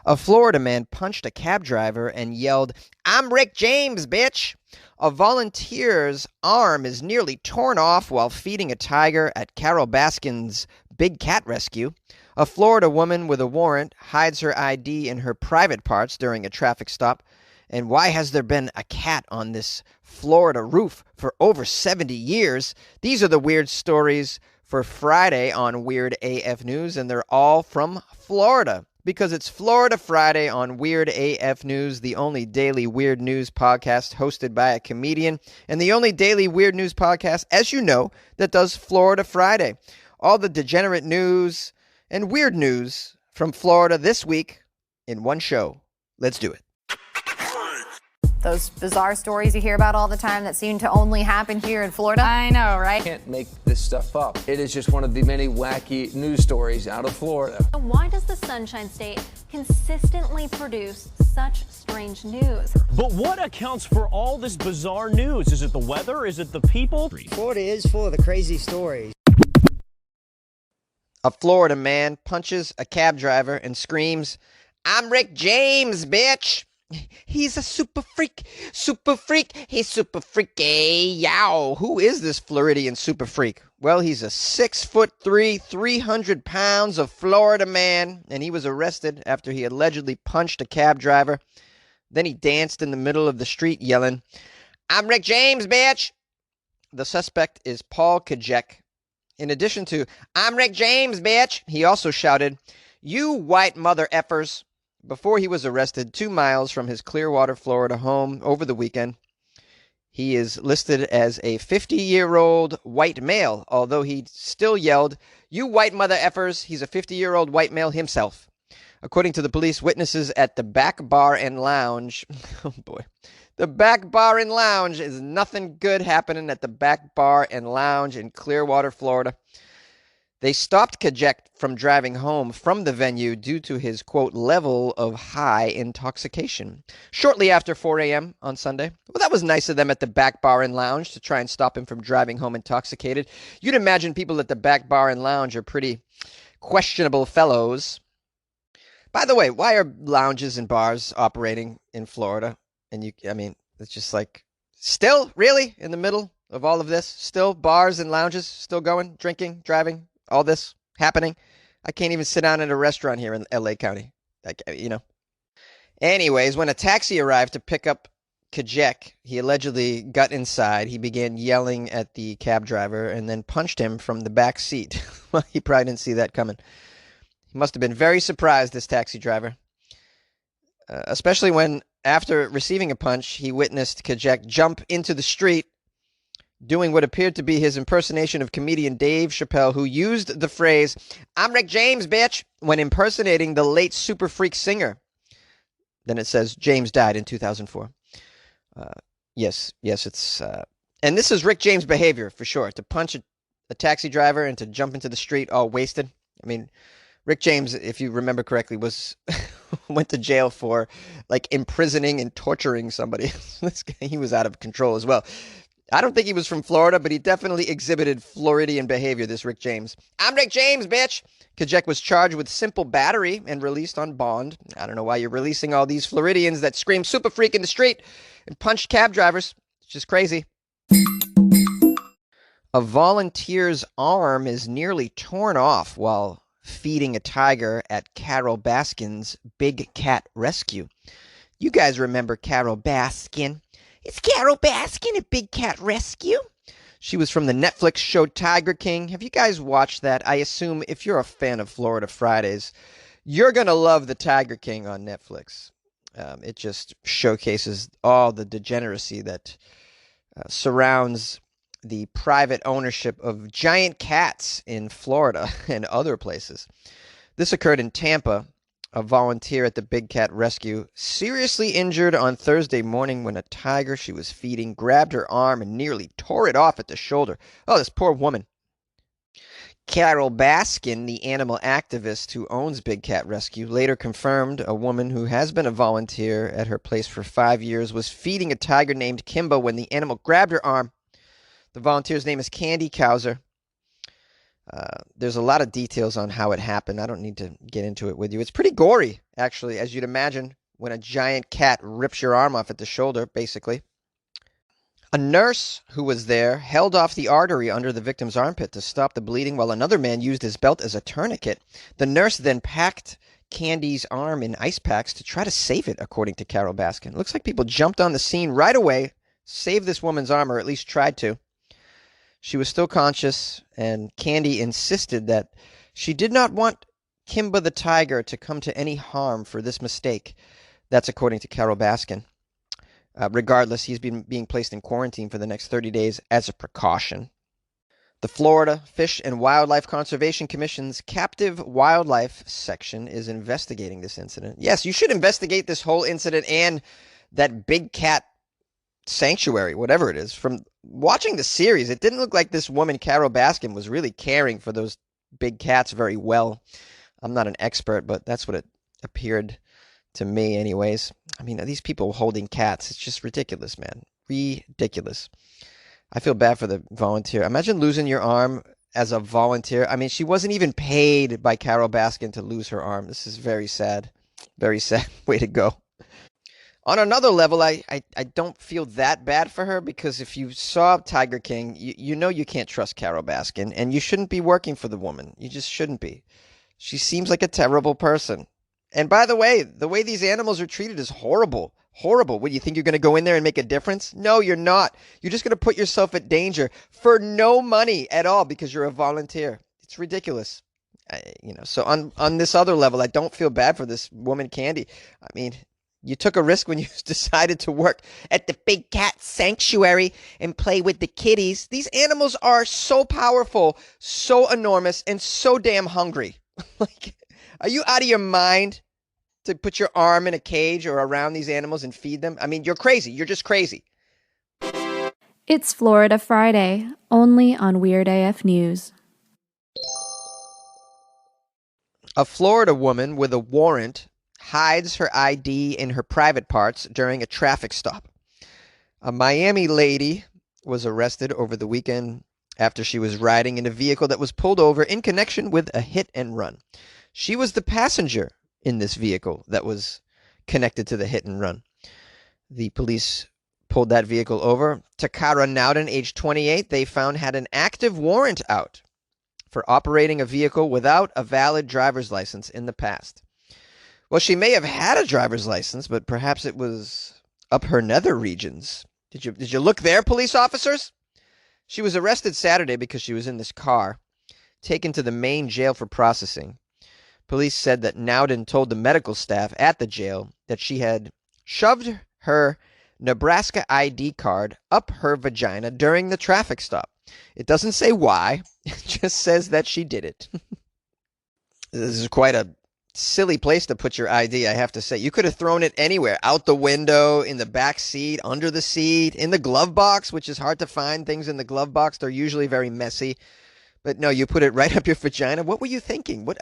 A Florida man punched a cab driver and yelled, "I'm Rick James, bitch!" A volunteer's arm is nearly torn off while feeding a tiger at Carol Baskin's big cat rescue. A Florida woman with a warrant hides her ID in her private parts during a traffic stop. And why has there been a cat on this Florida roof for over 70 years? These are the weird stories for Friday on Weird AF News, and they're all from Florida. Because it's Florida Friday on Weird AF News, the only daily weird news podcast hosted by a comedian, and the only daily weird news podcast, as you know, that does Florida Friday. All the degenerate news and weird news from Florida this week in one show. Let's do it. Those bizarre stories you hear about all the time that seem to only happen here in Florida. I know, right? Can't make this stuff up. It is just one of the many wacky news stories out of Florida. Why does the Sunshine State consistently produce such strange news? But what accounts for all this bizarre news? Is it the weather? Is it the people? Florida is full of the crazy stories. A Florida man punches a cab driver and screams, "I'm Rick James, bitch!" He's a super freak, he's super freaky, yow. Who is this Floridian super freak? Well, he's a 6'3", 300 pounds of Florida man, and he was arrested after he allegedly punched a cab driver. Then he danced in the middle of the street yelling, "I'm Rick James, bitch!" The suspect is Paul Kajek. In addition to, "I'm Rick James, bitch," he also shouted, "You white mother effers," before he was arrested 2 miles from his Clearwater, Florida home over the weekend. He is listed as a 50-year-old white male, although he still yelled, "You white mother effers." He's a 50-year-old white male himself. According to the police, witnesses at the back bar and lounge, oh boy, the back bar and lounge is nothing good happening at the back bar and lounge in Clearwater, Florida. They stopped Kajek from driving home from the venue due to his, quote, level of high intoxication. Shortly after 4 a.m. on Sunday. Well, that was nice of them at the back bar and lounge to try and stop him from driving home intoxicated. You'd imagine people at the back bar and lounge are pretty questionable fellows. By the way, why are lounges and bars operating in Florida? And it's just like, still, really, in the middle of all of this? Still bars and lounges still going, drinking, driving? All this happening. I can't even sit down at a restaurant here in LA County. Anyways, when a taxi arrived to pick up Kajek, he allegedly got inside. He began yelling at the cab driver and then punched him from the back seat. Well, he probably didn't see that coming. He must have been very surprised, this taxi driver. Especially when, after receiving a punch, he witnessed Kajek jump into the street, doing what appeared to be his impersonation of comedian Dave Chappelle, who used the phrase, "I'm Rick James, bitch," when impersonating the late super freak singer. Then it says James died in 2004. Yes, it's... and this is Rick James behavior, for sure, to punch a taxi driver and to jump into the street all wasted. I mean, Rick James, if you remember correctly, went to jail for, imprisoning and torturing somebody. This guy, he was out of control as well. I don't think he was from Florida, but he definitely exhibited Floridian behavior, this Rick James. "I'm Rick James, bitch!" Kajek was charged with simple battery and released on bond. I don't know why you're releasing all these Floridians that scream super freak in the street and punch cab drivers. It's just crazy. A volunteer's arm is nearly torn off while feeding a tiger at Carol Baskin's big cat rescue. You guys remember Carol Baskin? It's Carol Baskin at Big Cat Rescue. She was from the Netflix show Tiger King. Have you guys watched that? I assume if you're a fan of Florida Fridays, you're going to love the Tiger King on Netflix. It just showcases all the degeneracy that surrounds the private ownership of giant cats in Florida and other places. This occurred in Tampa. A volunteer at the Big Cat Rescue, seriously injured on Thursday morning when a tiger she was feeding grabbed her arm and nearly tore it off at the shoulder. Oh, this poor woman. Carol Baskin, the animal activist who owns Big Cat Rescue, later confirmed a woman who has been a volunteer at her place for 5 years was feeding a tiger named Kimbo when the animal grabbed her arm. The volunteer's name is Candy Cowser. There's a lot of details on how it happened. I don't need to get into it with you. It's pretty gory, actually, as you'd imagine, when a giant cat rips your arm off at the shoulder, basically. A nurse who was there held off the artery under the victim's armpit to stop the bleeding while another man used his belt as a tourniquet. The nurse then packed Candy's arm in ice packs to try to save it, according to Carol Baskin. It looks like people jumped on the scene right away, saved this woman's arm, or at least tried to. She was still conscious, and Candy insisted that she did not want Kimba the tiger to come to any harm for this mistake. That's according to Carol Baskin. Regardless, he's being placed in quarantine for the next 30 days as a precaution. The Florida Fish and Wildlife Conservation Commission's Captive Wildlife section is investigating this incident. Yes, you should investigate this whole incident and that big cat sanctuary, whatever it is. From watching the series, it didn't look like this woman, Carol Baskin, was really caring for those big cats very well. I'm not an expert, but that's what it appeared to me anyways. I mean, these people holding cats, it's just ridiculous, man. Ridiculous. I feel bad for the volunteer. Imagine losing your arm as a volunteer. I mean, she wasn't even paid by Carol Baskin to lose her arm. This is very sad. Very sad. Way to go. On another level, I don't feel that bad for her, because if you saw Tiger King, you know you can't trust Carol Baskin, and you shouldn't be working for the woman. You just shouldn't be. She seems like a terrible person. And by the way these animals are treated is horrible. Horrible. What, do you think you're going to go in there and make a difference? No, you're not. You're just going to put yourself at danger for no money at all because you're a volunteer. It's ridiculous. So on this other level, I don't feel bad for this woman, Candy. I mean, you took a risk when you decided to work at the big cat sanctuary and play with the kitties. These animals are so powerful, so enormous, and so damn hungry. Like, are you out of your mind to put your arm in a cage or around these animals and feed them? I mean, you're crazy. You're just crazy. It's Florida Friday, only on Weird AF News. A Florida woman with a warrant hides her ID in her private parts during a traffic stop. A Miami lady was arrested over the weekend after she was riding in a vehicle that was pulled over in connection with a hit and run. She was the passenger in this vehicle that was connected to the hit and run. The police pulled that vehicle over. Takara Nowden, age 28, they found had an active warrant out for operating a vehicle without a valid driver's license in the past. Well, she may have had a driver's license, but perhaps it was up her nether regions. Did you look there, police officers? She was arrested Saturday because she was in this car, taken to the main jail for processing. Police said that Nowden told the medical staff at the jail that she had shoved her Nebraska ID card up her vagina during the traffic stop. It doesn't say why. It just says that she did it. This is quite a silly place to put your ID, I have to say. You could have thrown it anywhere. Out the window, in the back seat, under the seat, in the glove box, which is hard to find things in the glove box. They're usually very messy. But no, you put it right up your vagina. What were you thinking? What?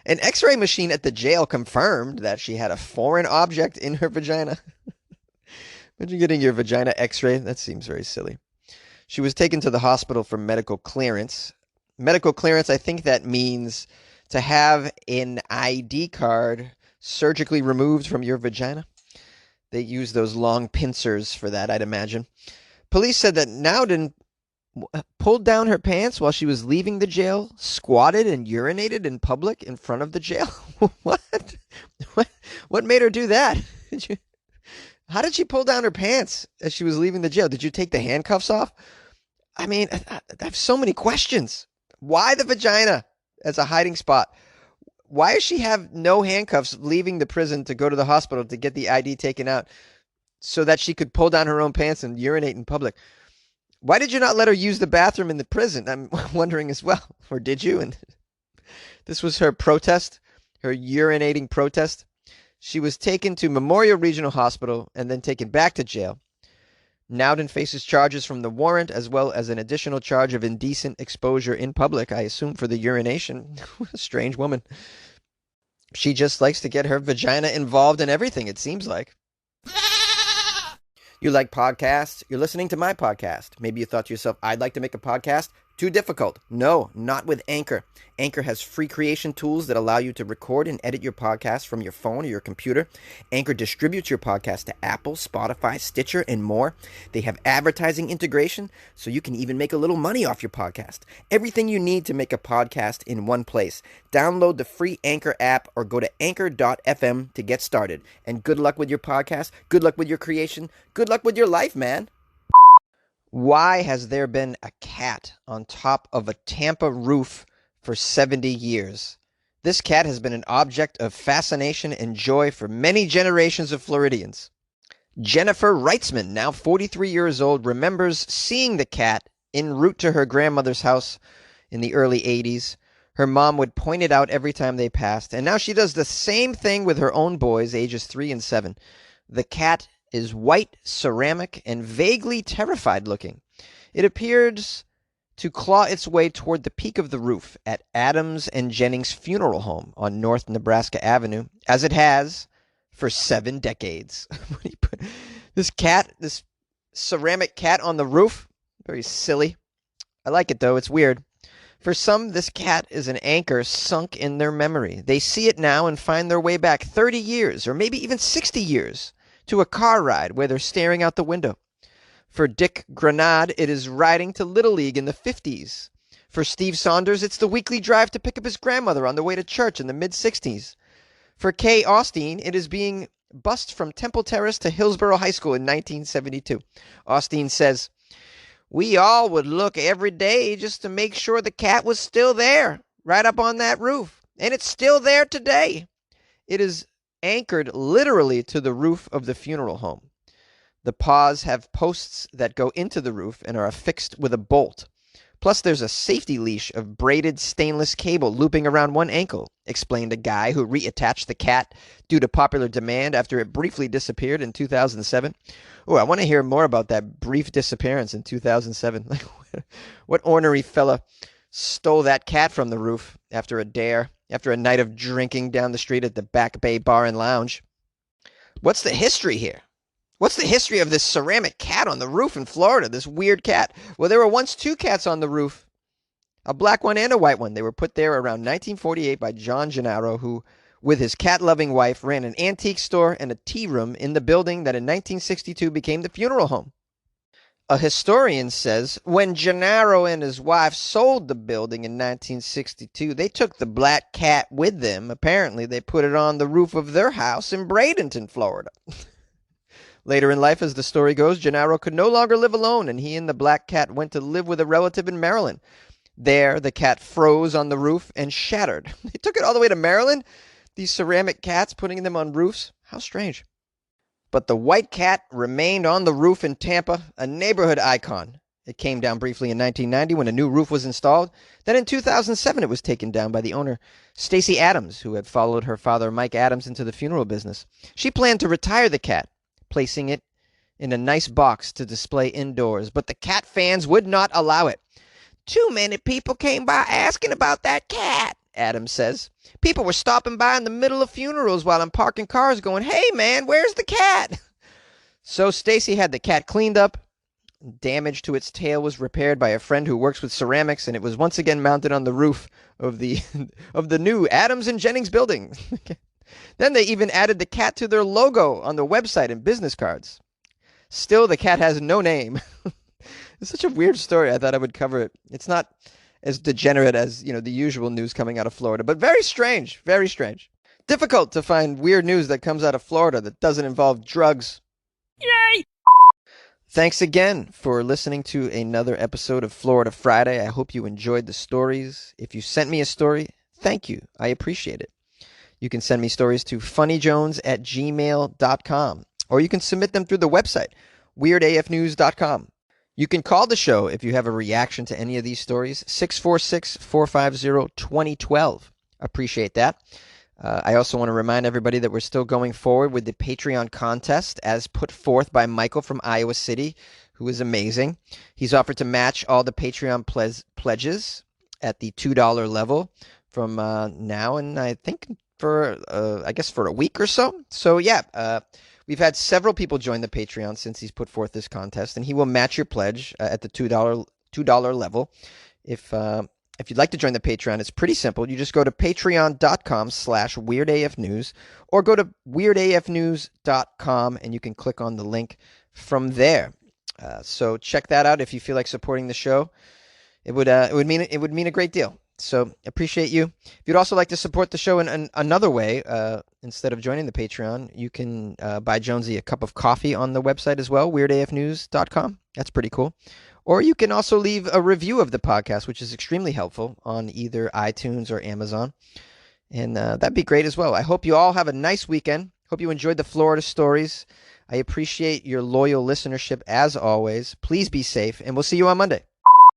An x-ray machine at the jail confirmed that she had a foreign object in her vagina. Imagine getting your vagina x-rayed. That seems very silly. She was taken to the hospital for medical clearance. Medical clearance, I think that means to have an ID card surgically removed from your vagina. They use those long pincers for that, I'd imagine. Police said that Nowden pulled down her pants while she was leaving the jail, squatted and urinated in public in front of the jail. What made her do that? How did she pull down her pants as she was leaving the jail? Did you take the handcuffs off? I mean, I have so many questions. Why the vagina as a hiding spot? Why does she have no handcuffs leaving the prison to go to the hospital to get the ID taken out so that she could pull down her own pants and urinate in public? Why did you not let her use the bathroom in the prison? I'm wondering as well. Or did you? And this was her protest, her urinating protest. She was taken to Memorial Regional Hospital and then taken back to jail. Nowden faces charges from the warrant as well as an additional charge of indecent exposure in public, I assume for the urination. Strange woman. She just likes to get her vagina involved in everything, it seems like. You like podcasts? You're listening to my podcast. Maybe you thought to yourself, I'd like to make a podcast. Too difficult? No, not with Anchor. Anchor has free creation tools that allow you to record and edit your podcast from your phone or your computer. Anchor distributes your podcast to Apple, Spotify, Stitcher, and more. They have advertising integration, so you can even make a little money off your podcast. Everything you need to make a podcast in one place. Download the free Anchor app or go to anchor.fm to get started. And good luck with your podcast. Good luck with your creation. Good luck with your life, man. Why has there been a cat on top of a Tampa roof for 70 years? This cat has been an object of fascination and joy for many generations of Floridians. Jennifer Reitzman, now 43 years old, remembers seeing the cat en route to her grandmother's house in the early 80s. Her mom would point it out every time they passed, and now she does the same thing with her own boys, ages 3 and 7. The cat is white, ceramic, and vaguely terrified looking. It appears to claw its way toward the peak of the roof at Adams and Jennings Funeral Home on North Nebraska Avenue, as it has for 7 decades. This cat, this ceramic cat on the roof, very silly. I like it though, it's weird. For some, this cat is an anchor sunk in their memory. They see it now and find their way back 30 years, or maybe even 60 years, to a car ride where they're staring out the window. For Dick Granade, it is riding to Little League in the 50s. For Steve Saunders, it's the weekly drive to pick up his grandmother on the way to church in the mid-60s. For Kay Austin, it is being bused from Temple Terrace to Hillsborough High School in 1972. Austin says, "We all would look every day just to make sure the cat was still there, right up on that roof. And it's still there today." It is anchored literally to the roof of the funeral home. The paws have posts that go into the roof and are affixed with a bolt. Plus, there's a safety leash of braided stainless cable looping around one ankle, explained a guy who reattached the cat due to popular demand after it briefly disappeared in 2007. Oh, I want to hear more about that brief disappearance in 2007. Like, what ornery fella stole that cat from the roof after a night of drinking down the street at the Back Bay Bar and Lounge? What's the history here? What's the history of this ceramic cat on the roof in Florida, this weird cat? Well, there were once 2 cats on the roof, a black one and a white one. They were put there around 1948 by John Gennaro, who, with his cat-loving wife, ran an antique store and a tea room in the building that in 1962 became the funeral home. A historian says, when Gennaro and his wife sold the building in 1962, they took the black cat with them. Apparently, they put it on the roof of their house in Bradenton, Florida. Later in life, as the story goes, Gennaro could no longer live alone, and he and the black cat went to live with a relative in Maryland. There, the cat froze on the roof and shattered. They took it all the way to Maryland? These ceramic cats, putting them on roofs? How strange. But the white cat remained on the roof in Tampa, a neighborhood icon. It came down briefly in 1990 when a new roof was installed. Then in 2007, it was taken down by the owner, Stacy Adams, who had followed her father, Mike Adams, into the funeral business. She planned to retire the cat, placing it in a nice box to display indoors, but the cat fans would not allow it. "Too many people came by asking about that cat," Adams says. "People were stopping by in the middle of funerals while I'm parking cars going, 'Hey man, where's the cat?'" So Stacy had the cat cleaned up. Damage to its tail was repaired by a friend who works with ceramics, and it was once again mounted on the roof of the new Adams and Jennings building. Then they even added the cat to their logo on the website and business cards. Still, the cat has no name. It's such a weird story. I thought I would cover it. It's not as degenerate as, the usual news coming out of Florida, but very strange, very strange. Difficult to find weird news that comes out of Florida that doesn't involve drugs. Yay! Thanks again for listening to another episode of Florida Friday. I hope you enjoyed the stories. If you sent me a story, thank you. I appreciate it. You can send me stories to funnyjones@gmail.com, or you can submit them through the website, weirdafnews.com. You can call the show if you have a reaction to any of these stories, 646-450-2012. Appreciate that. I also want to remind everybody that we're still going forward with the Patreon contest as put forth by Michael from Iowa City, who is amazing. He's offered to match all the Patreon pledges at the $2 level from now, and I think for a week or so. So yeah, we've had several people join the Patreon since he's put forth this contest, and he will match your pledge at the $2 level. If you'd like to join the Patreon, it's pretty simple. You just go to patreon.com/weirdafnews or go to weirdafnews.com and you can click on the link from there. So check that out if you feel like supporting the show. It would mean a great deal. So appreciate you. If you'd also like to support the show in another way, instead of joining the Patreon, you can buy Jonesy a cup of coffee on the website as well, weirdafnews.com. That's pretty cool. Or you can also leave a review of the podcast, which is extremely helpful on either iTunes or Amazon. And that'd be great as well. I hope you all have a nice weekend. Hope you enjoyed the Florida stories. I appreciate your loyal listenership as always. Please be safe, and we'll see you on Monday.